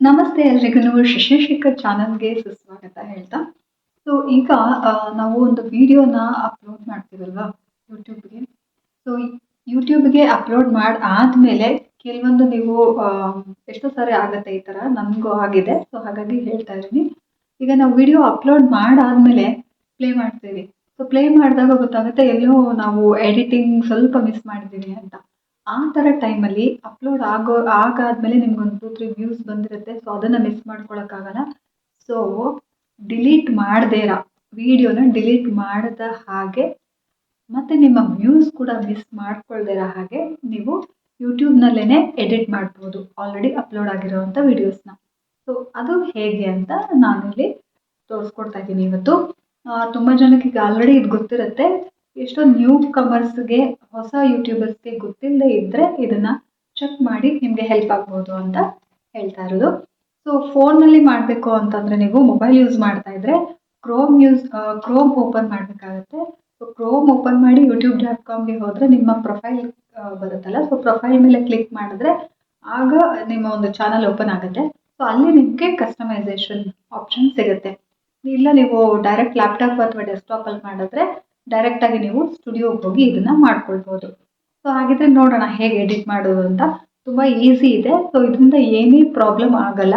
ನಮಸ್ತೆ ಎಲ್ರಿಗೂ ಶಶಿಶೇಖರ್ ಚಾನಲ್ಗೆ ಸುಸ್ವಾಗತ ಹೇಳ್ತಾ. ಸೊ ಈಗ ನಾವು ಒಂದು ವಿಡಿಯೋನ ಅಪ್ಲೋಡ್ ಮಾಡ್ತೀವಲ್ವಾ ಯೂಟ್ಯೂಬ್ಗೆ. ಸೊ ಯೂಟ್ಯೂಬ್ಗೆ ಅಪ್ಲೋಡ್ ಆದ್ಮೇಲೆ ಕೆಲವೊಂದು ನೀವು ಎಷ್ಟೋ ಸಾರಿ ಆಗತ್ತೆ ಈ ಥರ, ನನಗೂ ಆಗಿದೆ. ಸೊ ಹಾಗಾಗಿ ಹೇಳ್ತಾ ಇದ್ದೀನಿ. ಈಗ ನಾವು ವಿಡಿಯೋ ಅಪ್ಲೋಡ್ ಮಾಡಾದ್ಮೇಲೆ ಪ್ಲೇ ಮಾಡ್ತೀವಿ. ಸೊ ಪ್ಲೇ ಮಾಡಿದಾಗ ಗೊತ್ತಾಗುತ್ತೆ ಎಲ್ಲೋ ನಾವು ಎಡಿಟಿಂಗ್ ಸ್ವಲ್ಪ ಮಿಸ್ ಮಾಡಿದ್ದೀವಿ ಅಂತ. ಆ ಥರ ಟೈಮಲ್ಲಿ ಅಪ್ಲೋಡ್ ಆಗಾದ್ಮೇಲೆ ನಿಮ್ಗೊಂದು 2-3 ವ್ಯೂಸ್ ಬಂದಿರುತ್ತೆ. ಸೊ ಅದನ್ನು ಮಿಸ್ ಮಾಡ್ಕೊಳಕ್ಕಾಗಲ್ಲ. ಸೊ ಡಿಲೀಟ್ ಮಾಡದೇ ಇರೋ ವಿಡಿಯೋನ ಡಿಲೀಟ್ ಮಾಡದ ಹಾಗೆ ಮತ್ತು ನಿಮ್ಮ ವ್ಯೂಸ್ ಕೂಡ ಮಿಸ್ ಮಾಡ್ಕೊಳ್ದೇ ಇರೋ ಹಾಗೆ ನೀವು ಯೂಟ್ಯೂಬ್ನಲ್ಲೇ ಎಡಿಟ್ ಮಾಡ್ಬೋದು ಆಲ್ರೆಡಿ ಅಪ್ಲೋಡ್ ಆಗಿರೋವಂಥ ವೀಡಿಯೋಸ್ನ. ಸೊ ಅದು ಹೇಗೆ ಅಂತ ನಾನಿಲ್ಲಿ ತೋರಿಸ್ಕೊಡ್ತಾ ಇದ್ದೀನಿ ಇವತ್ತು. ತುಂಬ ಜನಕ್ಕೆ ಈಗ ಆಲ್ರೆಡಿ ಇದು ಗೊತ್ತಿರುತ್ತೆ. ಎಷ್ಟೋ ನ್ಯೂ ಕಮರ್ಸ್ಗೆ, ಹೊಸ ಯೂಟ್ಯೂಬರ್ಸ್ಗೆ ಗೊತ್ತಿಲ್ಲದೆ ಇದ್ದರೆ ಇದನ್ನು ಚೆಕ್ ಮಾಡಿ ನಿಮಗೆ ಹೆಲ್ಪ್ ಆಗ್ಬೋದು ಅಂತ ಹೇಳ್ತಾ ಇರೋದು. ಸೊ ಫೋನ್ನಲ್ಲಿ ಮಾಡಬೇಕು ಅಂತಂದರೆ ನೀವು ಮೊಬೈಲ್ ಯೂಸ್ ಮಾಡ್ತಾ ಇದ್ದರೆ ಕ್ರೋಮ್ ಓಪನ್ ಮಾಡಬೇಕಾಗತ್ತೆ. ಸೊ ಕ್ರೋಮ್ ಓಪನ್ ಮಾಡಿ youtube.comಗೆ ಹೋದರೆ ನಿಮ್ಮ ಪ್ರೊಫೈಲ್ ಬರುತ್ತಲ್ಲ. ಸೊ ಪ್ರೊಫೈಲ್ ಮೇಲೆ ಕ್ಲಿಕ್ ಮಾಡಿದ್ರೆ ಆಗ ನಿಮ್ಮ ಒಂದು ಚಾನಲ್ ಓಪನ್ ಆಗುತ್ತೆ. ಸೊ ಅಲ್ಲಿ ನಿಮಗೆ ಕಸ್ಟಮೈಸೇಷನ್ ಆಪ್ಷನ್ ಸಿಗುತ್ತೆ. ಇಲ್ಲ ನೀವು ಡೈರೆಕ್ಟ್ ಲ್ಯಾಪ್ಟಾಪ್ ಅಥವಾ ಡೆಸ್ಕ್ಟಾಪಲ್ಲಿ ಮಾಡಿದ್ರೆ ಡೈರೆಕ್ಟಾಗಿ ನೀವು ಸ್ಟುಡಿಯೋಗೆ ಹೋಗಿ ಇದನ್ನು ಮಾಡ್ಕೊಳ್ಬೋದು. ಸೊ ಹಾಗಿದ್ರೆ ನೋಡೋಣ ಹೇಗೆ ಎಡಿಟ್ ಮಾಡೋದು ಅಂತ. ತುಂಬ ಈಸಿ ಇದೆ. ಸೊ ಇದರಿಂದ ಏನೇ ಪ್ರಾಬ್ಲಮ್ ಆಗಲ್ಲ.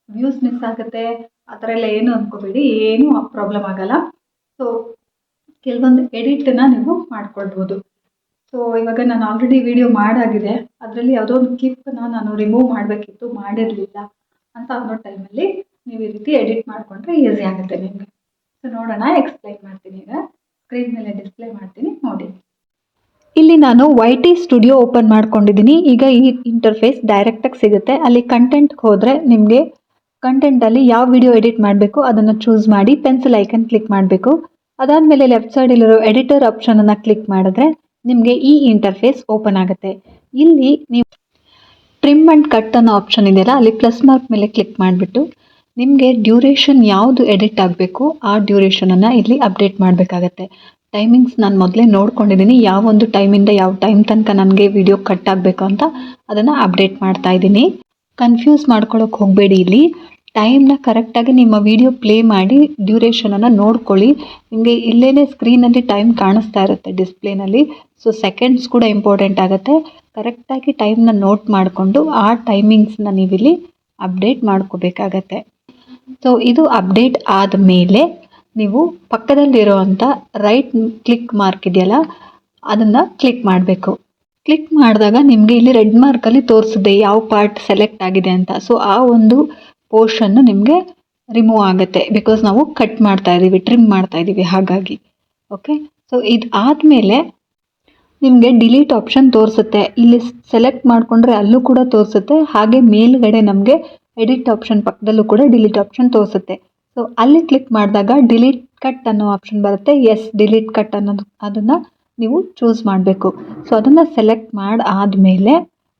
ವ್ಯೂಸ್ ಮಿಸ್ ಆಗುತ್ತೆ ಆ ಥರ ಎಲ್ಲ ಏನು ಅಂದ್ಕೋಬೇಡಿ, ಏನೂ ಪ್ರಾಬ್ಲಮ್ ಆಗಲ್ಲ. ಸೊ ಕೆಲವೊಂದು ಎಡಿಟನ್ನು ನೀವು ಮಾಡ್ಕೊಳ್ಬೋದು. ಸೊ ಇವಾಗ ನಾನು ಆಲ್ರೆಡಿ ವಿಡಿಯೋ ಮಾಡಾಗಿದೆ. ಅದರಲ್ಲಿ ಯಾವುದೋ ಒಂದು ಕ್ಲಿಪ್ಪನ್ನು ನಾನು ರಿಮೂವ್ ಮಾಡಬೇಕಿತ್ತು, ಮಾಡಿರಲಿಲ್ಲ ಅಂತ ಅನ್ನೋ ಟೈಮಲ್ಲಿ ನೀವು ಈ ರೀತಿ ಎಡಿಟ್ ಮಾಡಿಕೊಂಡ್ರೆ ಈಸಿ ಆಗುತ್ತೆ ನಿಮಗೆ. ಸೊ ನೋಡೋಣ, ಎಕ್ಸ್ಪ್ಲೈನ್ ಮಾಡ್ತೀನಿ. ಈಗ ಸ್ಕ್ರೀನ್ ಮೇಲೆ ಡಿಸ್ಪ್ಲೇ ಮಾಡ್ತೀನಿ ನೋಡಿ. ಇಲ್ಲಿ ನಾನು YT ಸ್ಟುಡಿಯೋ ಓಪನ್ ಮಾಡ್ಕೊಂಡಿದ್ದೀನಿ. ಈಗ ಈ ಇಂಟರ್ಫೇಸ್ ಡೈರೆಕ್ಟಾಗಿ ಸಿಗುತ್ತೆ. ಅಲ್ಲಿ ಕಂಟೆಂಟ್ಗೆ ಹೋದರೆ ನಿಮಗೆ ಕಂಟೆಂಟಲ್ಲಿ ಯಾವ ವಿಡಿಯೋ ಎಡಿಟ್ ಮಾಡಬೇಕು ಅದನ್ನು ಚೂಸ್ ಮಾಡಿ ಪೆನ್ಸಿಲ್ ಐಕನ್ ಕ್ಲಿಕ್ ಮಾಡಬೇಕು. ಅದಾದಮೇಲೆ ಲೆಫ್ಟ್ ಸೈಡಲ್ಲಿರೋ ಎಡಿಟರ್ ಆಪ್ಷನನ್ನು ಕ್ಲಿಕ್ ಮಾಡಿದ್ರೆ ನಿಮಗೆ ಈ ಇಂಟರ್ಫೇಸ್ ಓಪನ್ ಆಗುತ್ತೆ. ಇಲ್ಲಿ ನೀವು ಟ್ರಿಮ್ ಆ್ಯಂಡ್ ಕಟ್ ಅನ್ನೋ ಆಪ್ಷನ್ ಇದೆಯಲ್ಲ, ಅಲ್ಲಿ ಪ್ಲಸ್ ಮಾರ್ಕ್ ಮೇಲೆ ಕ್ಲಿಕ್ ಮಾಡಿಬಿಟ್ಟು ನಿಮಗೆ ಡ್ಯೂರೇಷನ್ ಯಾವುದು ಎಡಿಟ್ ಆಗಬೇಕು ಆ ಡ್ಯೂರೇಷನನ್ನು ಇಲ್ಲಿ ಅಪ್ಡೇಟ್ ಮಾಡಬೇಕಾಗತ್ತೆ. ಟೈಮಿಂಗ್ಸ್ ನಾನು ಮೊದಲೇ ನೋಡ್ಕೊಂಡಿದ್ದೀನಿ, ಯಾವ ಒಂದು ಟೈಮಿಂದ ಯಾವ ಟೈಮ್ ತನಕ ನನಗೆ ವಿಡಿಯೋ ಕಟ್ ಆಗಬೇಕು ಅಂತ ಅದನ್ನು ಅಪ್ಡೇಟ್ ಮಾಡ್ತಾ ಇದ್ದೀನಿ. ಕನ್ಫ್ಯೂಸ್ ಮಾಡ್ಕೊಳ್ಳೋಕೆ ಹೋಗಬೇಡಿ. ಇಲ್ಲಿ ಟೈಮ್ನ ಕರೆಕ್ಟಾಗಿ ನಿಮ್ಮ ವಿಡಿಯೋ ಪ್ಲೇ ಮಾಡಿ ಡ್ಯೂರೇಷನನ್ನು ನೋಡ್ಕೊಳ್ಳಿ. ನಿಮಗೆ ಇಲ್ಲೇ ಸ್ಕ್ರೀನಲ್ಲಿ ಟೈಮ್ ಕಾಣಿಸ್ತಾ ಇರುತ್ತೆ ಡಿಸ್ಪ್ಲೇನಲ್ಲಿ. ಸೊ ಸೆಕೆಂಡ್ಸ್ ಕೂಡ ಇಂಪಾರ್ಟೆಂಟ್ ಆಗುತ್ತೆ. ಕರೆಕ್ಟಾಗಿ ಟೈಮ್ನ ನೋಟ್ ಮಾಡಿಕೊಂಡು ಆ ಟೈಮಿಂಗ್ಸ್ನ ನೀವಿಲ್ಲಿ ಅಪ್ಡೇಟ್ ಮಾಡ್ಕೋಬೇಕಾಗತ್ತೆ. ಸೊ ಇದು ಅಪ್ಡೇಟ್ ಆದಮೇಲೆ ನೀವು ಪಕ್ಕದಲ್ಲಿರುವಂಥ ರೈಟ್ ಕ್ಲಿಕ್ ಮಾರ್ಕ್ ಇದೆಯಲ್ಲ ಅದನ್ನು ಕ್ಲಿಕ್ ಮಾಡಬೇಕು. ಕ್ಲಿಕ್ ಮಾಡಿದಾಗ ನಿಮಗೆ ಇಲ್ಲಿ ರೆಡ್ ಮಾರ್ಕಲ್ಲಿ ತೋರಿಸುತ್ತೆ ಯಾವ ಪಾರ್ಟ್ ಸೆಲೆಕ್ಟ್ ಆಗಿದೆ ಅಂತ. ಸೊ ಆ ಒಂದು ಪೋರ್ಷನ್ನು ನಿಮಗೆ ರಿಮೂವ್ ಆಗುತ್ತೆ, ಬಿಕಾಸ್ ನಾವು ಕಟ್ ಮಾಡ್ತಾ ಇದ್ದೀವಿ, ಟ್ರಿಮ್ ಮಾಡ್ತಾ ಇದ್ದೀವಿ ಹಾಗಾಗಿ. ಓಕೆ, ಸೊ ಇದು ಆದಮೇಲೆ ನಿಮಗೆ ಡಿಲೀಟ್ ಆಪ್ಷನ್ ತೋರಿಸುತ್ತೆ. ಇಲ್ಲಿ ಸೆಲೆಕ್ಟ್ ಮಾಡಿಕೊಂಡ್ರೆ ಅಲ್ಲೂ ಕೂಡ ತೋರಿಸುತ್ತೆ. ಹಾಗೆ ಮೇಲ್ಗಡೆ ನಮಗೆ ಎಡಿಟ್ ಆಪ್ಷನ್ ಪಕ್ಕದಲ್ಲೂ ಕೂಡ ಡಿಲೀಟ್ ಆಪ್ಷನ್ ತೋರಿಸುತ್ತೆ. ಸೊ ಅಲ್ಲಿ ಕ್ಲಿಕ್ ಮಾಡಿದಾಗ ಡಿಲೀಟ್ ಕಟ್ ಅನ್ನೋ ಆಪ್ಷನ್ ಬರುತ್ತೆ. ಎಸ್, ಡಿಲೀಟ್ ಕಟ್ ಅನ್ನೋದು ಅದನ್ನು ನೀವು ಚೂಸ್ ಮಾಡಬೇಕು. ಸೊ ಅದನ್ನು ಸೆಲೆಕ್ಟ್ ಆದಮೇಲೆ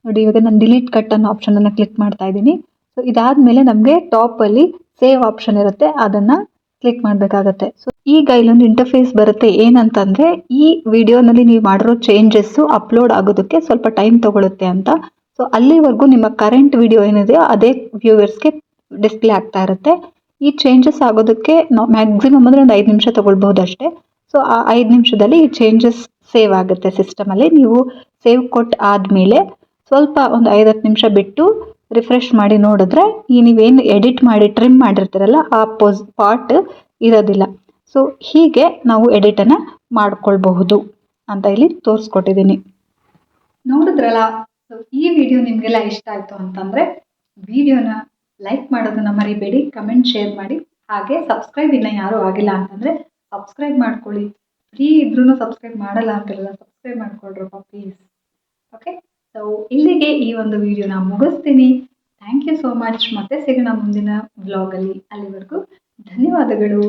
ನೋಡಿ, ಇವಾಗ ನಾನು ಡಿಲೀಟ್ ಕಟ್ ಅನ್ನೋ ಆಪ್ಷನನ್ನು ಕ್ಲಿಕ್ ಮಾಡ್ತಾ ಇದ್ದೀನಿ. ಸೊ ಇದಾದಮೇಲೆ ನಮಗೆ ಟಾಪಲ್ಲಿ ಸೇವ್ ಆಪ್ಷನ್ ಇರುತ್ತೆ, ಅದನ್ನು ಕ್ಲಿಕ್ ಮಾಡಬೇಕಾಗತ್ತೆ. ಸೊ ಈಗ ಇಲ್ಲೊಂದು ಇಂಟರ್ಫೇಸ್ ಬರುತ್ತೆ. ಏನಂತಂದರೆ ಈ ವಿಡಿಯೋನಲ್ಲಿ ನೀವು ಮಾಡಿರೋ ಚೇಂಜಸ್ಸು ಅಪ್ಲೋಡ್ ಆಗೋದಕ್ಕೆ ಸ್ವಲ್ಪ ಟೈಮ್ ತೊಗೊಳುತ್ತೆ ಅಂತ. ಸೊ ಅಲ್ಲಿವರೆಗೂ ನಿಮ್ಮ ಕರೆಂಟ್ ವಿಡಿಯೋ ಏನಿದೆಯೋ ಅದೇ ವ್ಯೂವರ್ಸ್ಗೆ ಡಿಸ್ಪ್ಲೇ ಆಗ್ತಾ ಇರುತ್ತೆ. ಈ ಚೇಂಜಸ್ ಆಗೋದಕ್ಕೆ ಮ್ಯಾಕ್ಸಿಮಮ್ ಅಂದರೆ ಒಂದು 5 ನಿಮಿಷ ತೊಗೊಳ್ಬೋದು ಅಷ್ಟೇ. ಸೊ ಆ 5 ನಿಮಿಷದಲ್ಲಿ ಈ ಚೇಂಜಸ್ ಸೇವ್ ಆಗುತ್ತೆ ಸಿಸ್ಟಮಲ್ಲಿ. ನೀವು ಸೇವ್ ಕೊಟ್ಟು ಆದಮೇಲೆ ಸ್ವಲ್ಪ ಒಂದು 5-10 ನಿಮಿಷ ಬಿಟ್ಟು ರಿಫ್ರೆಶ್ ಮಾಡಿ ನೋಡಿದ್ರೆ ಈ ನೀವೇನು ಎಡಿಟ್ ಮಾಡಿ ಟ್ರಿಮ್ ಮಾಡಿರ್ತೀರಲ್ಲ ಆ ಪಾರ್ಟ್ ಇರೋದಿಲ್ಲ. ಸೊ ಹೀಗೆ ನಾವು ಎಡಿಟನ್ನು ಮಾಡ್ಕೊಳ್ಬಹುದು ಅಂತ ಇಲ್ಲಿ ತೋರಿಸ್ಕೊಟ್ಟಿದ್ದೀನಿ. ನೋಡಿದ್ರಲ್ಲ. ಸೊ ಈ ವಿಡಿಯೋ ನಿಮಗೆಲ್ಲ ಇಷ್ಟ ಆಯಿತು ಅಂತಂದರೆ ವಿಡಿಯೋನ ಲೈಕ್ ಮಾಡೋದನ್ನು ಮರಿಬೇಡಿ, ಕಮೆಂಟ್ ಶೇರ್ ಮಾಡಿ. ಹಾಗೆ ಸಬ್ಸ್ಕ್ರೈಬ್ ಇನ್ನೂ ಯಾರೂ ಆಗಿಲ್ಲ ಅಂತಂದರೆ ಸಬ್ಸ್ಕ್ರೈಬ್ ಮಾಡ್ಕೊಳ್ಳಿ. ಫ್ರೀ ಇದ್ರೂ ಸಬ್ಸ್ಕ್ರೈಬ್ ಮಾಡಲ್ಲ ಅಂತಿರಲ್ಲ, ಸಬ್ಸ್ಕ್ರೈಬ್ ಮಾಡ್ಕೊಳ್ರಪ್ಪ ಪ್ಲೀಸ್. ಓಕೆ, ಸೊ ಇಲ್ಲಿಗೆ ಈ ಒಂದು ವಿಡಿಯೋನ ಮುಗಿಸ್ತೀನಿ. Thank you so much. ಮತ್ತೆ ಸಿಗೋಣ ಮುಂದಿನ ವ್ಲಾಗಲ್ಲಿ. ಅಲ್ಲಿವರೆಗೂ ಧನ್ಯವಾದಗಳು.